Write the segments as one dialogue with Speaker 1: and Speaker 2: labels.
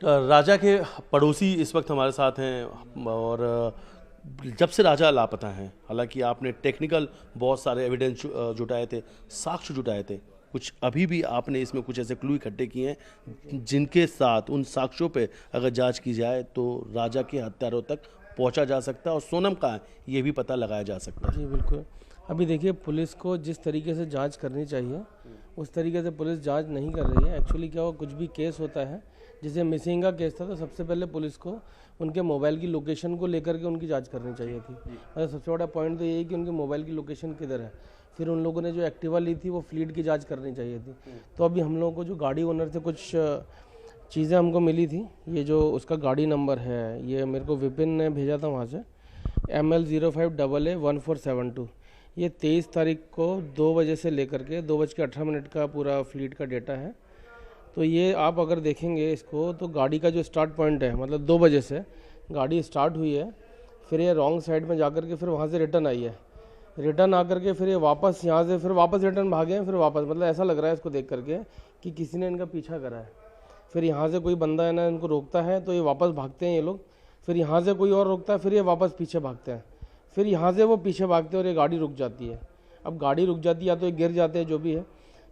Speaker 1: राजा के पड़ोसी इस वक्त हमारे साथ हैं और जब से राजा लापता हैं, हालांकि आपने टेक्निकल बहुत सारे एविडेंस जुटाए थे, साक्ष्य जुटाए थे, कुछ अभी भी आपने इसमें कुछ ऐसे क्लू इकट्ठे किए हैं जिनके साथ उन साक्ष्यों पे अगर जांच की जाए तो राजा के हत्यारों तक पहुंचा जा सकता है और सोनम कहाँ है ये भी पता लगाया जा सकता है।
Speaker 2: जी बिल्कुल। अभी देखिए, पुलिस को जिस तरीके से जांच करनी चाहिए उस तरीके से पुलिस जांच नहीं कर रही है। एक्चुअली क्या हुआ, कुछ भी केस होता है, जैसे मिसिंग का केस था तो सबसे पहले पुलिस को उनके मोबाइल की लोकेशन को लेकर के उनकी जांच करनी चाहिए थी। मतलब सबसे बड़ा पॉइंट तो यही कि उनके मोबाइल की लोकेशन किधर है। फिर उन लोगों ने जो एक्टिवा ली थी वो फ्लीट की जांच करनी चाहिए थी। तो अभी हम लोगों को जो गाड़ी ओनर से कुछ चीज़ें हमको मिली थी, ये जो उसका गाड़ी नंबर है, ये मेरे को विपिन ने भेजा था वहाँ से, ML05AA1472। ये 23 तारीख को 2 बजे से लेकर के 2:18 का पूरा फ्लीट का डेटा है। तो ये आप अगर देखेंगे इसको तो गाड़ी का जो स्टार्ट पॉइंट है, मतलब 2 बजे से गाड़ी स्टार्ट हुई है, फिर ये रॉन्ग साइड में जाकर के फिर वहाँ से रिटर्न आई है, रिटर्न आकर के फिर ये वापस यहाँ से फिर वापस रिटर्न भागे हैं, फिर वापस, मतलब ऐसा लग रहा है इसको देख करके कि किसी ने इनका पीछा करा है। फिर यहाँ से कोई बंदा है ना इनको रोकता है तो ये वापस भागते हैं ये लोग, फिर यहाँ से कोई और रोकता है, फिर ये वापस पीछे भागते हैं, फिर यहाँ से वो पीछे भागते हैं और ये गाड़ी रुक जाती है। अब गाड़ी रुक जाती है या तो ये गिर जाते हैं, जो भी है।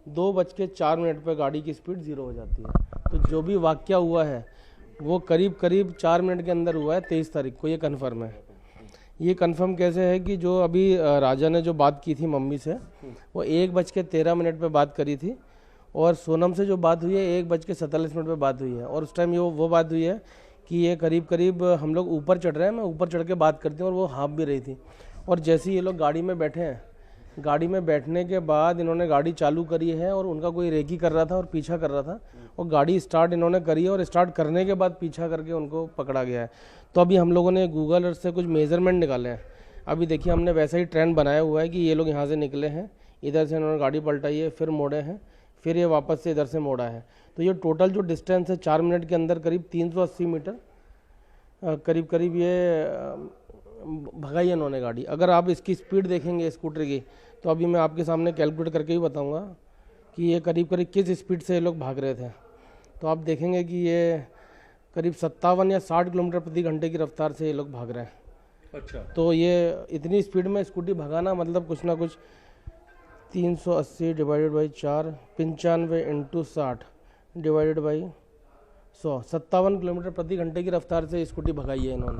Speaker 2: 2:04 पर गाड़ी की स्पीड 0 हो जाती है। तो जो भी वाक़या हुआ है वो करीब 4 मिनट के अंदर हुआ है 23 तारीख को, ये कन्फर्म है। ये कन्फर्म कैसे है कि जो अभी राजा ने जो बात की थी मम्मी से, वो 1:13 पे बात करी थी, और सोनम से जो बात हुई है 1:47 पे बात हुई है। और उस टाइम ये वो बात हुई है कि ये करीब हम लोग ऊपर चढ़ रहे हैं, मैं ऊपर चढ़ के बात करती हूँ, और वो हाँफ भी रही थी। और जैसे ही ये लोग गाड़ी में बैठे हैं, गाड़ी में बैठने के बाद इन्होंने गाड़ी चालू करी है और उनका कोई रेकी कर रहा था और पीछा कर रहा था, और गाड़ी स्टार्ट इन्होंने करी है और स्टार्ट करने के बाद पीछा करके उनको पकड़ा गया है। तो अभी हम लोगों ने गूगल अर्थ से कुछ मेजरमेंट निकाले हैं। अभी देखिए, हमने वैसा ही ट्रेंड बनाया हुआ है कि ये लोग यहाँ से निकले हैं, इधर से इन्होंने गाड़ी पलटाई है, फिर मोड़े हैं, फिर ये वापस से इधर से मोड़ा है। तो ये टोटल जो डिस्टेंस है 4 मिनट के अंदर करीब 380 मीटर करीब ये भगाई है इन्होंने गाड़ी। अगर आप इसकी स्पीड देखेंगे स्कूटर की, तो अभी मैं आपके सामने कैलकुलेट करके ही बताऊंगा कि ये करीब किस स्पीड से ये लोग भाग रहे थे। तो आप देखेंगे कि ये करीब 57 या 60 किलोमीटर प्रति घंटे की रफ्तार से ये लोग भाग रहे हैं।
Speaker 1: अच्छा।
Speaker 2: तो ये इतनी स्पीड में स्कूटी भगाना मतलब कुछ ना कुछ 380 divided by 4, 95 × 60 divided by 100, 57 kilometre प्रति घंटे की रफ्तार से स्कूटी भगाई है इन्होंने।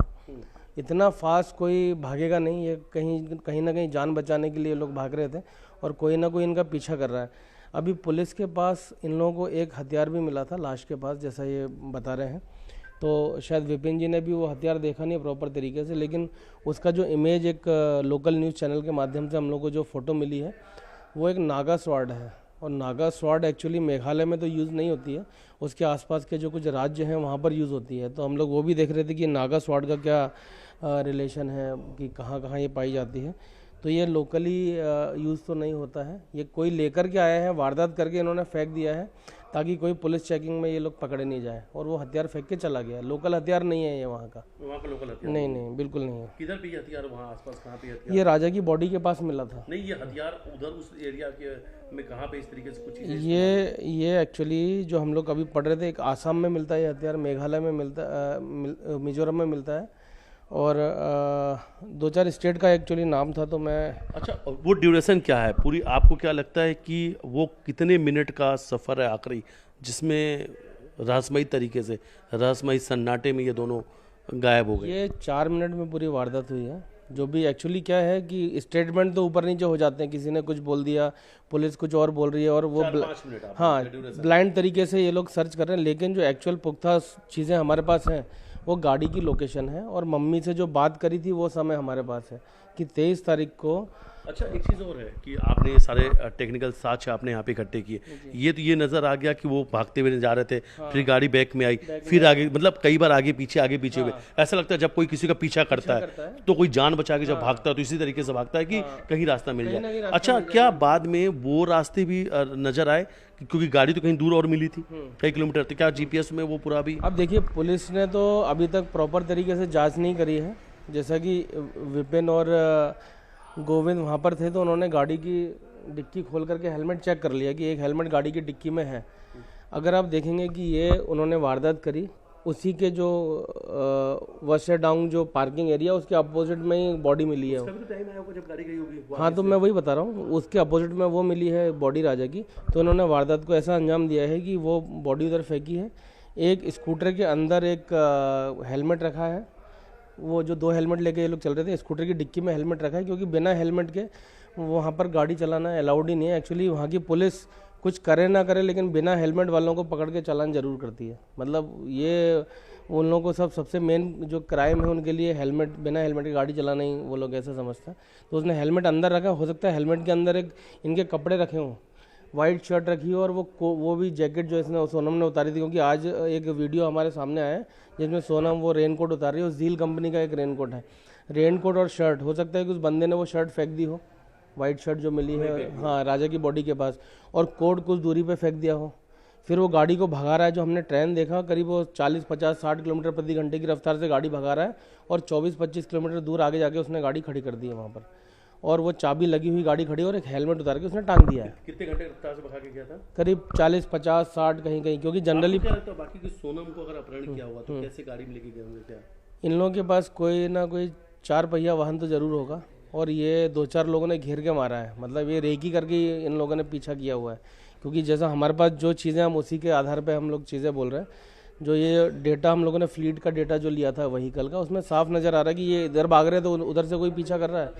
Speaker 2: इतना फास्ट कोई भागेगा नहीं, ये कहीं ना कहीं जान बचाने के लिए लोग भाग रहे थे और कोई ना कोई इनका पीछा कर रहा है। अभी पुलिस के पास इन लोगों को एक हथियार भी मिला था लाश के पास, जैसा ये बता रहे हैं। तो शायद विपिन जी ने भी वो हथियार देखा नहीं प्रॉपर तरीके से, लेकिन उसका जो इमेज एक लोकल न्यूज़ चैनल के माध्यम से हम लोग को जो फ़ोटो मिली है वो एक नागा स्वॉर्ड है। और नागा स्वॉर्ड एक्चुअली मेघालय में तो यूज़ नहीं होती है, उसके आसपास के जो कुछ राज्य हैं वहाँ पर यूज़ होती है। तो हम लोग वो भी देख रहे थे कि नागा स्वॉर्ड का क्या रिलेशन है, कि कहाँ कहाँ ये पाई जाती है। तो ये लोकली यूज़ तो नहीं होता है, ये कोई लेकर के आया है, वारदात करके इन्होंने फेंक दिया है ताकि कोई पुलिस चेकिंग में ये लोग पकड़े नहीं जाए, और वो हथियार फेंक के चला गया। लोकल हथियार नहीं है ये वहाँ का
Speaker 1: लोकल हथियार
Speaker 2: नहीं बिल्कुल नहीं है।
Speaker 1: किधर पे हथियार, वहाँ आसपास कहाँ पे हथियार?
Speaker 2: ये राजा की बॉडी के पास मिला था।
Speaker 1: नहीं, ये हथियार उधर उस एरिया के में कहाँ पे इस तरीके से कुछ चीज़ें?
Speaker 2: ये एक्चुअली जो हम लोग अभी पढ़ रहे थे, एक आसाम में मिलता है ये हथियार, मेघालय में मिलता है, मिजोरम में मिलता है, और 2-4 स्टेट का एक्चुअली नाम था। तो मैं
Speaker 1: अच्छा, वो ड्यूरेशन क्या है पूरी, आपको क्या लगता है कि वो कितने मिनट का सफ़र है आखिरी, जिसमें रहस्यमयी तरीके से, रहस्यमयी सन्नाटे में ये दोनों गायब हो गए?
Speaker 2: ये 4 मिनट में पूरी वारदात हुई है। जो भी एक्चुअली क्या है कि स्टेटमेंट तो ऊपर नीचे हो जाते हैं, किसी ने कुछ बोल दिया, पुलिस कुछ और बोल रही है, और वो
Speaker 1: 4-5 मिनट
Speaker 2: हाँ ब्लाइंड तरीके से ये लोग सर्च कर रहे हैं। लेकिन जो एक्चुअल पुख्ता चीज़ें हमारे पास हैं वो गाड़ी की लोकेशन है, और मम्मी से जो बात करी थी वो समय हमारे पास है कि 23 तारीख को।
Speaker 1: अच्छा, एक चीज़ और है कि आपने ये सारे टेक्निकल साक्ष्य आपने यहाँ पे इकट्ठे किए, ये नज़र आ गया कि वो भागते हुए जा रहे थे, फिर गाड़ी बैक में आई, फिर आगे, मतलब कई बार आगे पीछे हुए। ऐसा लगता है जब कोई किसी का पीछा करता है तो कोई जान बचा के जब भागता है तो इसी तरीके से भागता है कि कहीं रास्ता मिल जाए। अच्छा, क्या बाद में वो रास्ते भी नज़र आए, क्योंकि गाड़ी तो कहीं दूर और मिली थी कई किलोमीटर, तो क्या जीपीएस में वो पूरा भी?
Speaker 2: अब देखिए, पुलिस ने तो अभी तक प्रॉपर तरीके से जांच नहीं करी है। जैसा कि विपिन और गोविंद वहाँ पर थे तो उन्होंने गाड़ी की डिक्की खोल करके हेलमेट चेक कर लिया कि एक हेलमेट गाड़ी की डिक्की में है। अगर आप देखेंगे कि ये उन्होंने वारदात करी उसी के जो वशेडांग जो पार्किंग एरिया उसके अपोजिट में ही बॉडी मिली है।
Speaker 1: कभी तो टाइम आया होगा जब गाड़ी गई होगी
Speaker 2: हाँ, तो मैं वही बता रहा हूँ, उसके अपोजिट में वो मिली है बॉडी राजा की। तो उन्होंने वारदात को ऐसा अंजाम दिया है कि वो बॉडी उधर फेंकी है। एक स्कूटर के अंदर एक हेलमेट रखा है, वो जो 2 हेलमेट लेके ये लोग चल रहे थे, स्कूटर की डिक्की में हेलमेट रखा है, क्योंकि बिना हेलमेट के वहाँ पर गाड़ी चलाना अलाउड ही नहीं है। एक्चुअली वहाँ की पुलिस कुछ करे ना करे लेकिन बिना हेलमेट वालों को पकड़ के चालान जरूर करती है। मतलब ये उन लोगों को सबसे मेन जो क्राइम है उनके लिए हेलमेट, बिना हेलमेट की गाड़ी चलाना ही वो लोग ऐसा समझते हैं। तो उसने हेलमेट अंदर रखा, हो सकता है हेलमेट के अंदर एक इनके कपड़े रखे हों, वाइट शर्ट रखी हो और वो भी जैकेट जो इसने सोनम ने उतारी थी। क्योंकि आज एक वीडियो हमारे सामने आया है जिसमें सोनम वो रेनकोट उतार रही है, जील कंपनी का एक रेनकोट है, रेनकोट और शर्ट। हो सकता है कि उस बंदे ने वो शर्ट फेंक दी हो, वाइट शर्ट जो मिली है, हाँ, राजा की बॉडी के पास, और कोट कुछ दूरी पे फेंक दिया हो। फिर वो गाड़ी को भगा रहा है, जो हमने ट्रेन देखा करीब वो 40, 50, 60 किलोमीटर प्रति घंटे की रफ्तार से गाड़ी भगा रहा है, और 24-25 किलोमीटर दूर आगे जाके उसने गाड़ी खड़ी कर दी है वहाँ पर, और वो चाबी लगी हुई गाड़ी खड़ी और एक हेलमेट उतार के उसने टांग दिया है।
Speaker 1: कितने घंटे रफ्तार से भगा के गया था?
Speaker 2: करीब 40, 50, 60 कहीं कहीं, क्योंकि जनरली
Speaker 1: क्या लगता है बाकी की सोनम को अगर अपहरण किया हुआ तो कैसे गाड़ी में लेके गए होंगे क्या?
Speaker 2: इन लोगों के पास कोई ना कोई 4 पहिया वाहन तो जरूर होगा, और ये 2-4 लोगों ने घेर के मारा है। मतलब ये रेकी करके इन लोगों ने पीछा किया हुआ है। क्योंकि जैसा हमारे पास जो चीज़ें, हम उसी के आधार पे हम लोग चीज़ें बोल रहे हैं। जो ये डेटा हम लोगों ने फ्लीट का डेटा जो लिया था व्हीकल का, उसमें साफ नज़र आ रहा है कि ये इधर भाग रहे हैं तो उधर से कोई पीछा कर रहा है,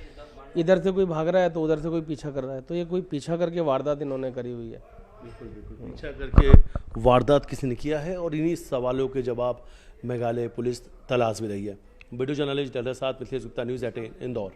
Speaker 2: इधर से कोई भाग रहा है तो उधर से कोई पीछा कर रहा है। तो ये कोई पीछा करके वारदात इन्होंने करी हुई है।
Speaker 1: बिल्कुल बिल्कुल, पीछा करके वारदात किसी ने किया है, और इन्हीं सवालों के जवाब मेघालय पुलिस तलाश में रही है। वीडियो जर्नलिस्ट डलर साथ मिथिलेश गुप्ता, न्यूज़ 18 इंदौर।